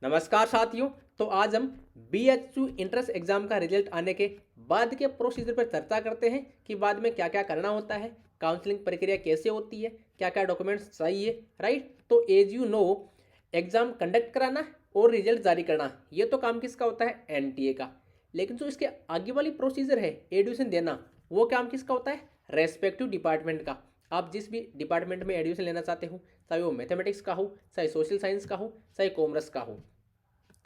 नमस्कार साथियों। तो आज हम BHU इंट्रेंस एग्जाम का रिजल्ट आने के बाद के प्रोसीजर पर चर्चा करते हैं कि बाद में क्या क्या करना होता है, काउंसलिंग प्रक्रिया कैसे होती है, क्या क्या डॉक्यूमेंट्स चाहिए। राइट। तो as you know, exam conduct कराना और रिजल्ट जारी करना ये तो काम किसका होता है, NTA का। लेकिन जो इसके आगे वाली प्रोसीजर है, एडमिशन देना, वो काम किसका होता है, रेस्पेक्टिव डिपार्टमेंट का। आप जिस भी डिपार्टमेंट में एडमिशन लेना चाहते हो, चाहे वो मैथमेटिक्स का हो, चाहे सोशल साइंस का हो, चाहे कॉमर्स का हो,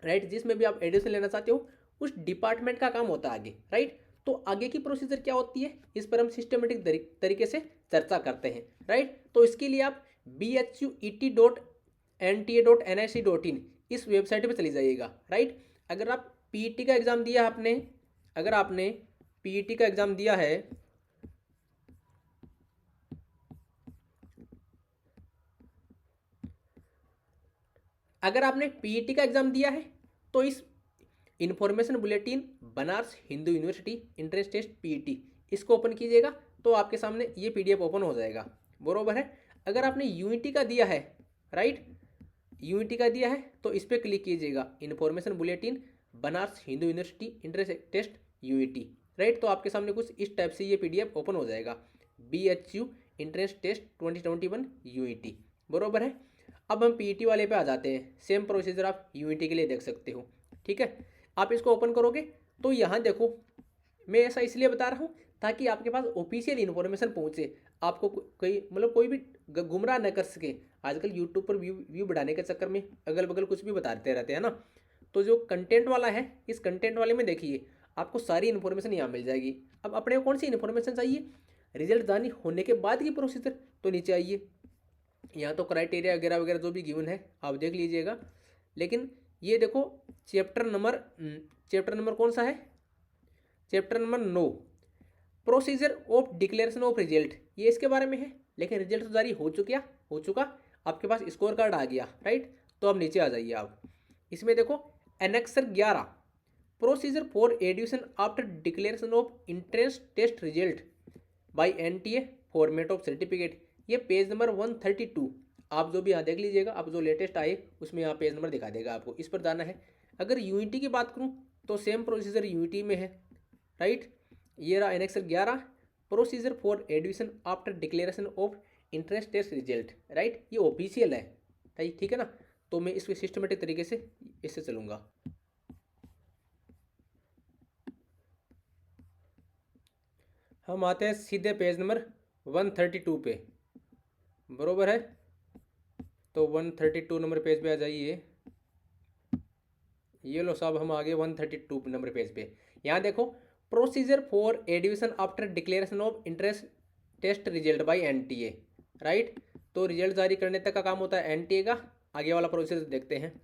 राइट, जिसमें भी आप एडमिशन लेना चाहते हो उस डिपार्टमेंट का काम होता है आगे। राइट। तो आगे की प्रोसीजर क्या होती है, इस पर हम सिस्टमेटिक तरीके से चर्चा करते हैं। राइट। तो इसके लिए आप bhuet.nta.nic.in इस वेबसाइट पर चली जाइएगा। राइट। अगर आप पीईटी का एग्जाम दिया आपने, अगर आपने पीईटी का एग्जाम दिया है, अगर आपने पीईटी का एग्जाम दिया है तो इस information bulletin Banaras Hindu University entrance test PET इसको ओपन कीजिएगा तो आपके सामने ये PDF ओपन हो जाएगा। बरोबर है। अगर आपने यूनिटी का दिया है, राइट, यूनिटी का दिया है तो इस पर क्लिक कीजिएगा, information bulletin Banaras Hindu University entrance test unity. Right. तो आपके सामने कुछ इस टाइप से ये PDF ओपन हो जाएगा, BHU इंट्रेंस टेस्ट 2021 यूनिटी। बरोबर है। अब हम पीईटी वाले पे आ जाते हैं। सेम प्रोसीजर आप यूनिटी के लिए देख सकते हो। ठीक है। आप इसको ओपन करोगे तो यहाँ देखो, मैं ऐसा इसलिए बता रहा हूँ ताकि आपके पास ऑफिशियल इन्फॉर्मेशन पहुँचे, आपको कोई मतलब कोई भी गुमराह न कर सके। आजकल यूट्यूब पर व्यू बढ़ाने के चक्कर में अगल बगल कुछ भी बताते रहते हैं ना। तो जो कंटेंट वाला है, इस कंटेंट वाले में देखिए आपको सारी इन्फॉर्मेशन यहाँ मिल जाएगी। अब अपने को कौन सी इन्फॉर्मेशन चाहिए, रिजल्ट जारी होने के बाद की प्रोसीजर। तो नीचे आइए, यहाँ तो क्राइटेरिया वगैरह वगैरह जो भी गिवन है आप देख लीजिएगा। लेकिन ये देखो, चैप्टर नंबर कौन सा है, chapter number 9, procedure of declaration of result, ये इसके बारे में है। लेकिन रिजल्ट तो जारी हो चुका, आपके पास स्कोर कार्ड आ गया। राइट। तो अब नीचे आ जाइए आप, इसमें देखो annexure 11, procedure for admission after declaration of entrance test result by NTA format of certificate, ये पेज नंबर 132। आप जो भी यहाँ देख लीजिएगा, आप जो लेटेस्ट आए उसमें यहाँ पेज नंबर दिखा देगा आपको, इस पर जाना है। अगर यूनिटी की बात करूँ तो सेम प्रोसीजर यूनिटी में है। राइट। ये रहा annexure 11, procedure for admission after declaration of entrance test result. Right. ये ऑफिशियल है। राइट। ठीक है ना। तो मैं इसको सिस्टमेटिक तरीके से इससे चलूँगा। हम आते हैं सीधे पेज नंबर 132 पे। बरोबर है। तो 132 नंबर पेज पे आ जाइए। ये लो साहब, हम आगे 132 नंबर पेज पे। यहाँ देखो, procedure for admission after declaration of entrance test result by NTA। Right. तो रिजल्ट जारी करने तक का काम होता है NTA का। आगे वाला प्रोसीजर देखते हैं।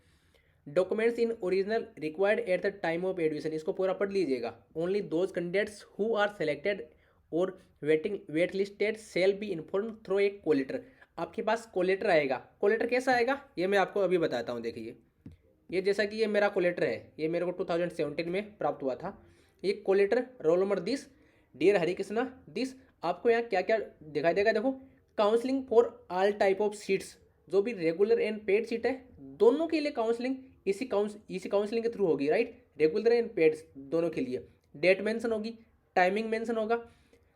Documents in original required at the time of admission, इसको पूरा पढ़ लीजिएगा। Only those candidates who are selected और wait listed shall be inform through a call letter. आपके पास कोलेटर आएगा। कोलेटर कैसा आएगा ये मैं आपको अभी बताता हूँ। देखिए, ये जैसा कि ये मेरा कोलेटर है, ये मेरे को 2017 में प्राप्त हुआ था। ये call letter roll number 10, dear Harikrishna this. आपको यहाँ क्या क्या दिखाई देगा, देखो, counselling for all type of seats, जो भी रेगुलर एंड पेड सीट है दोनों के लिए काउंसलिंग इसी काउंसलिंग के थ्रू होगी। राइट। रेगुलर एंड पेड दोनों के लिए डेट मेंशन होगी, टाइमिंग मेंशन होगा,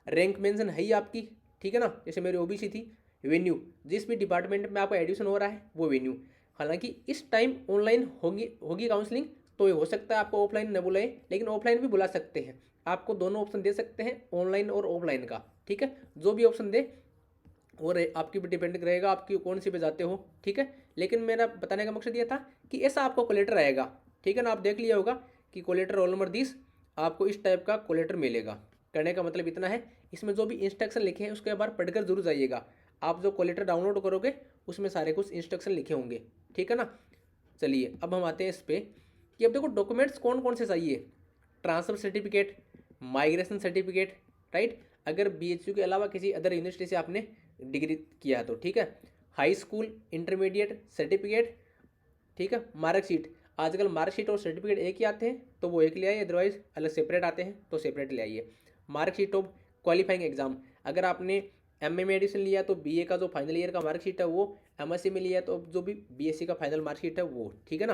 रैंक मेंशन है ही आपकी। ठीक है ना। जैसे मेरी OBC थी, वेन्यू, जिस भी डिपार्टमेंट में आपका एडमिशन हो रहा है वो वेन्यू। हालांकि इस टाइम ऑनलाइन होगी काउंसलिंग, तो ये हो सकता है आपको ऑफलाइन न बुलाए, लेकिन ऑफलाइन भी बुला सकते हैं। आपको दोनों ऑप्शन दे सकते हैं, ऑनलाइन और ऑफलाइन का। ठीक है। जो भी ऑप्शन दे और आपकी भी डिपेंड रहेगा आपकी कौन सी पे जाते हो। ठीक है। लेकिन मेरा बताने का मकसद ये था कि ऐसा आपको कोलेटर आएगा। ठीक है ना। आप देख लिया होगा कि कोलेटर रोल नंबर 10, आपको इस टाइप का कोलेटर मिलेगा। कहने का मतलब इतना है, इसमें जो भी इंस्ट्रक्शन लिखे हैं उसके बार पढ़कर जरूर जाइएगा। आप जो कोलेटर डाउनलोड करोगे उसमें सारे कुछ इंस्ट्रक्शन लिखे होंगे। ठीक है ना। चलिए अब हम आते हैं इस पर कि अब देखो डॉक्यूमेंट्स कौन कौन से चाहिए। Transfer certificate, migration certificate. Right. अगर BHU के अलावा किसी अदर यूनिवर्सिटी से आपने डिग्री किया तो ठीक है। High school intermediate certificate. ठीक है। मार्कशीट, आजकल मार्कशीट और सर्टिफिकेट एक ही आते हैं तो वो एक ले आइए, अदरवाइज अलग सेपरेट आते हैं तो सेपरेट ले आइए। मार्कशीट ऑफ क्वालिफाइंग एग्जाम, अगर आपने MA में एडमिशन लिया तो BA का जो फाइनल ईयर का मार्कशीट है वो, MSc में लिया तो जो भी BSc का फाइनल मार्कशीट है वो। ठीक है ना।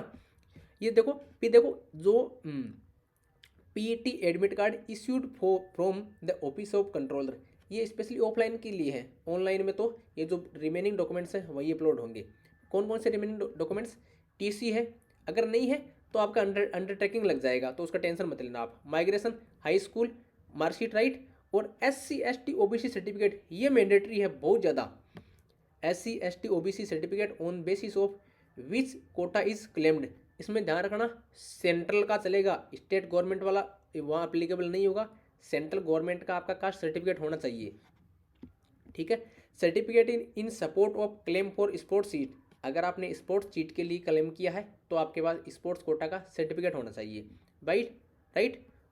ये देखो फिर देखो जो PET admit card issued from the office of controller, ये स्पेशली ऑफलाइन के लिए है। ऑनलाइन में तो ये जो रिमेनिंग डॉक्यूमेंट्स हैं वही अपलोड होंगे। कौन कौन से रिमेनिंग डॉक्यूमेंट्स? टीसी है, अगर नहीं है तो आपका अंडरटेकिंग लग जाएगा, तो उसका टेंशन मत लेना आप। Migration, high school marksheet, right, और SC ST OBC सर्टिफिकेट, ये मैंडेटरी है बहुत ज़्यादा। SC ST OBC certificate on basis of which quota is claimed, इसमें ध्यान रखना सेंट्रल का चलेगा, स्टेट गवर्नमेंट वाला वहाँ अप्लीकेबल नहीं होगा। सेंट्रल गवर्नमेंट का आपका कास्ट सर्टिफिकेट होना चाहिए, ठीक है। Certificate in support of claim for sports seat, अगर आपने स्पोर्ट्स सीट के लिए क्लेम किया है तो आपके पास स्पोर्ट्स कोटा का सर्टिफिकेट होना चाहिए, राइट।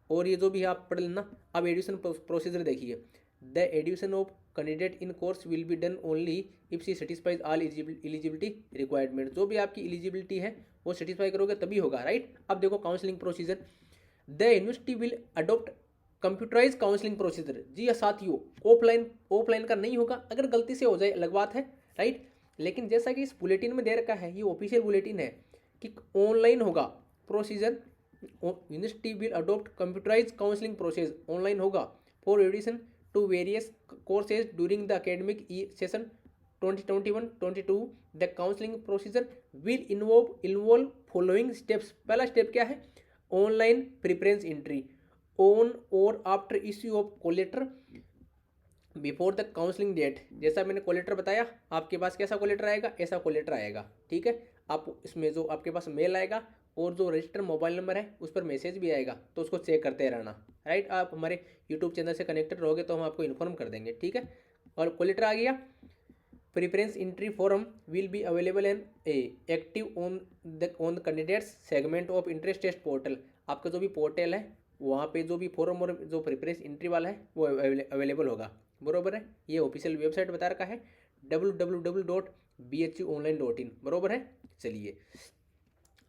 और ये जो भी है आप पढ़ लेना। अब एडिशन प्रोसीजर देखिए। The admission of candidate in course will be done only if she satisfies all eligibility requirement, जो भी आपकी एलिजिबिलिटी है वो सेटिस्फाई करोगे तभी होगा, राइट। अब देखो counselling procedure. The university will adopt computerise counselling procedure, जी हाँ साथियों, ऑफलाइन का नहीं होगा, अगर गलती से हो जाए अलग बात है, राइट। लेकिन जैसा कि इस बुलेटिन में दे रखा है, ये ऑफिशियल बुलेटिन है कि ऑनलाइन होगा procedure. University will adopt computerise counselling process, online होगा for admission to various courses during the academic session 2021-22। The counselling procedure will involve following steps. पहला स्टेप क्या है? ऑनलाइन प्रिफरेंस एंट्री ऑन और after issue of call letter before the counselling date. जैसा मैंने कोलेटर बताया, आपके पास कैसा कोलेटर आएगा? ऐसा कोलेटर आएगा, ठीक है। आप इसमें जो आपके पास मेल आएगा और जो रजिस्टर मोबाइल नंबर है उस पर मैसेज भी आएगा, तो उसको चेक करते रहना, राइट। आप हमारे यूट्यूब चैनल से कनेक्टेड रहोगे तो हम आपको इन्फॉर्म कर देंगे, ठीक है। और कोलेटर आ गया। Preference entry form will be available and active on the candidates segment of entrance test portal. आपका जो भी पोर्टल है वहाँ पे जो भी फॉर्म और जो प्रिफरेंस एंट्री वाला है वो अवेलेबल होगा, बरोबर है। ये ऑफिशियल वेबसाइट बता रखा है www.bhuonline.in, बरोबर है। चलिए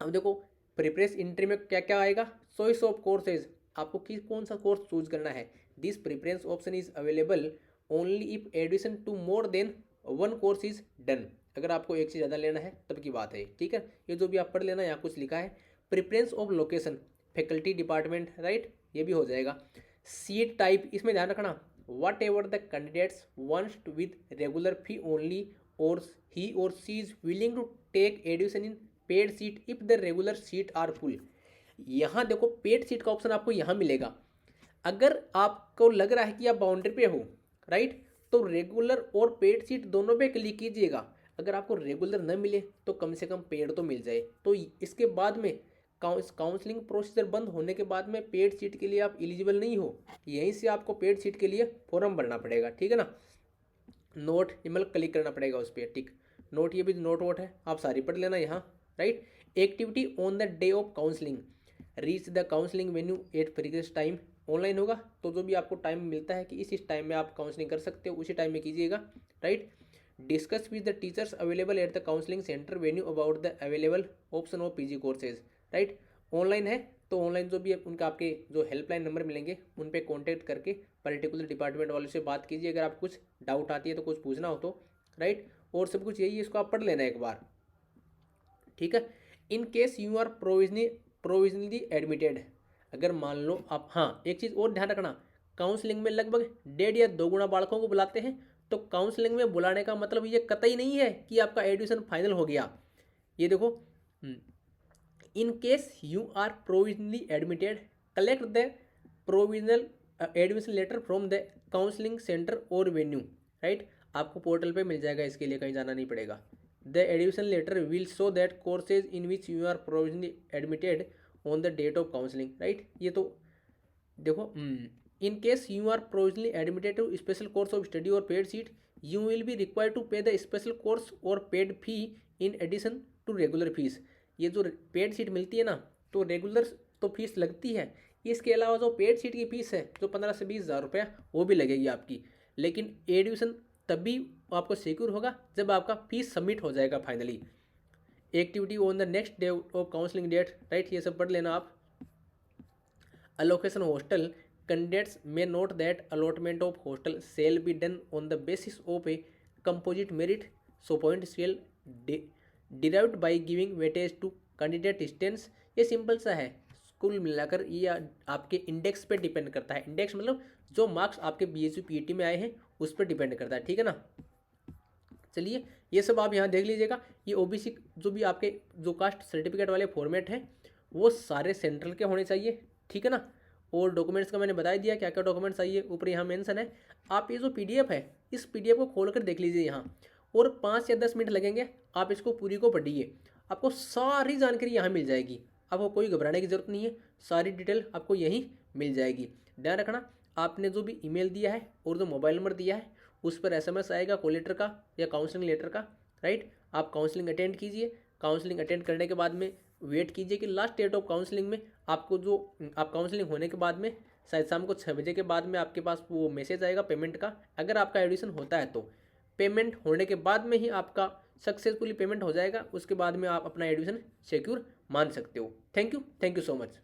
अब देखो प्रिफरेंस एंट्री में क्या क्या आएगा। चॉइस ऑफ कोर्सेज, आपको कौन सा कोर्स चूज करना है। This preference option is available only if admission to more than one course is done, अगर आपको एक से ज़्यादा लेना है तब की बात है, ठीक है। ये जो भी आप पढ़ लेना, यहाँ कुछ लिखा है। Preference of location, faculty department, right, ये भी हो जाएगा। सीट टाइप, इसमें ध्यान रखना whatever the candidates wants to with regular fee only or he or she is willing to take admission in paid seat if the regular seat are full. यहाँ देखो paid seat का option आपको यहाँ मिलेगा। अगर आपको लग रहा है कि आप बाउंड्री पे हो, राइट, तो रेगुलर और पेड सीट दोनों पे क्लिक कीजिएगा। अगर आपको रेगुलर न मिले तो कम से कम पेड तो मिल जाए। तो इसके बाद में काउंसलिंग प्रोसीजर बंद होने के बाद में पेड सीट के लिए आप एलिजिबल नहीं हो, यहीं से आपको पेड सीट के लिए फॉर्म भरना पड़ेगा, ठीक है ना। नोट ईमेल क्लिक करना पड़ेगा उस पर, ठीक। नोट, ये भी नोट वोट है, आप सारी पढ़ लेना यहाँ, right. Activity on the day of counselling, reach the counselling venue at previous time, online होगा तो जो भी आपको टाइम मिलता है कि इस टाइम में आप काउंसलिंग कर सकते हो उसी टाइम में कीजिएगा, right. Discuss with the teachers available at the counselling centre venue about the available option of PG courses, right. Online है तो ऑनलाइन जो भी है उनका आपके जो हेल्पलाइन नंबर मिलेंगे उन पे कांटेक्ट करके पर्टिकुलर डिपार्टमेंट वालों से बात कीजिए, अगर आप कुछ डाउट आती है तो कुछ पूछना हो तो, राइट। और सब कुछ यही है, इसको आप पढ़ लेना एक बार, ठीक है। In case you are provisionally admitted, अगर मान लो आप, हाँ एक चीज़ और ध्यान रखना, काउंसलिंग में लगभग 1.5 या 2 गुना बालकों को बुलाते हैं, तो काउंसलिंग में बुलाने का मतलब ये कतई नहीं है कि आपका एडमिशन फाइनल हो गया। ये देखो, in case you are provisionally admitted collect the provisional admission letter from the counselling centre और वेन्यू, राइट। आपको पोर्टल पे मिल जाएगा, इसके लिए कहीं जाना नहीं पड़ेगा। The admission letter will show that courses in which you are provisionally admitted on the date of counselling, right. ये तो देखो, in case you are provisionally admitted to special course of study और paid seat you will be required to pay the special course और paid fee in addition to regular fees. ये जो paid seat मिलती है ना, तो regular तो fees लगती है, इसके अलावा जो पेड सीट की फीस है जो 15 से 20 हज़ार रुपया वो भी लगेगी आपकी। लेकिन एडमिशन तभी आपको सिक्योर होगा जब आपका फीस सबमिट हो जाएगा finally. Activity on the next day of counselling date, right, ये सब पढ़ लेना आप। Allocation hostel, candidates may note that allotment of hostel shall be done on the basis of a composite merit सो point scale derived by giving weightage to candidate distance, ये simple सा है। कुल मिलाकर ये आपके इंडेक्स पे डिपेंड करता है। इंडेक्स मतलब जो मार्क्स आपके बीएसयू पीईटी में आए हैं उस पर डिपेंड करता है, ठीक है ना। चलिए ये सब आप यहाँ देख लीजिएगा। ये ओबीसी जो भी आपके जो कास्ट सर्टिफिकेट वाले फॉर्मेट हैं वो सारे सेंट्रल के होने चाहिए, ठीक है ना। और डॉक्यूमेंट्स का मैंने बता दिया क्या क्या डॉक्यूमेंट्स चाहिए, ऊपर यहाँ मेंशन है। आप ये जो पीडीएफ है इस पीडीएफ को खोल कर देख लीजिए यहाँ, और 5 या 10 मिनट लगेंगे, आप इसको पूरी को पढ़िए, आपको सारी जानकारी यहाँ मिल जाएगी। आपको कोई घबराने की ज़रूरत नहीं है, सारी डिटेल आपको यहीं मिल जाएगी। ध्यान रखना, आपने जो भी ईमेल दिया है और जो मोबाइल नंबर दिया है उस पर एसएमएस आएगा कॉल लेटर का या काउंसलिंग लेटर का, राइट। आप काउंसलिंग अटेंड कीजिए। काउंसलिंग अटेंड करने के बाद में वेट कीजिए कि लास्ट डेट ऑफ काउंसलिंग में आपको जो आप काउंसलिंग होने के बाद में शायद शाम को 6 बजे के बाद में आपके पास वो मैसेज आएगा पेमेंट का। अगर आपका एडमिशन होता है तो पेमेंट होने के बाद में ही आपका सक्सेसफुली पेमेंट हो जाएगा, उसके बाद में आप अपना एडमिशन सिक्योर मान सकते हो। Thank you so much.